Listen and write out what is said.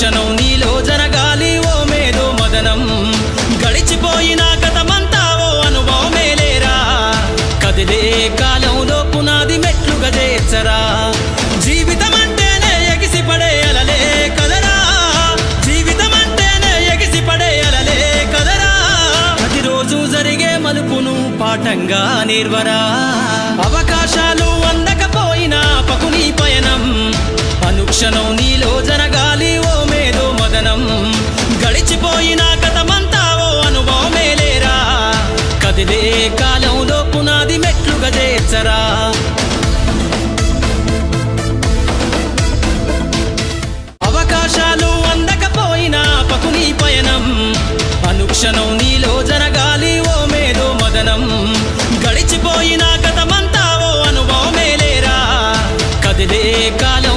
అనుక్షణం నీలో జరగాలి ఓ మేధో మదనం గడిచిపోయిన గతమంతా ఓ అనుభవమేలేరా కదిలే కాలంలో పునాది మెట్లుగా చేర్చరా జీవితం అంటేనే ఎగిసిపడే అలలే కదరా జీవితం అంటేనే ఎగిసిపడే అలలే కదరా ప్రతిరోజు జరిగే మలుపును పాఠంగా నిర్వరా అవకాశాలు అందకపోయినా పకుని పయనం అనుక్షణం నీలో జరగాలి ఓ మేధో మదనం గడిచిపోయిన గతమంతా ఓ అనుభవమేలేరా కదిలే కాలంలో పునాది మెట్లుగా చేర్చరా అవకాశాలు అందకపోయినా పకుని పయనం అనుక్షణం నీలో జరగాలి ఓ మేధో మదనం గడిచిపోయిన గతమంతా ఓ అనుభవమేలేరా కదిలే కాలం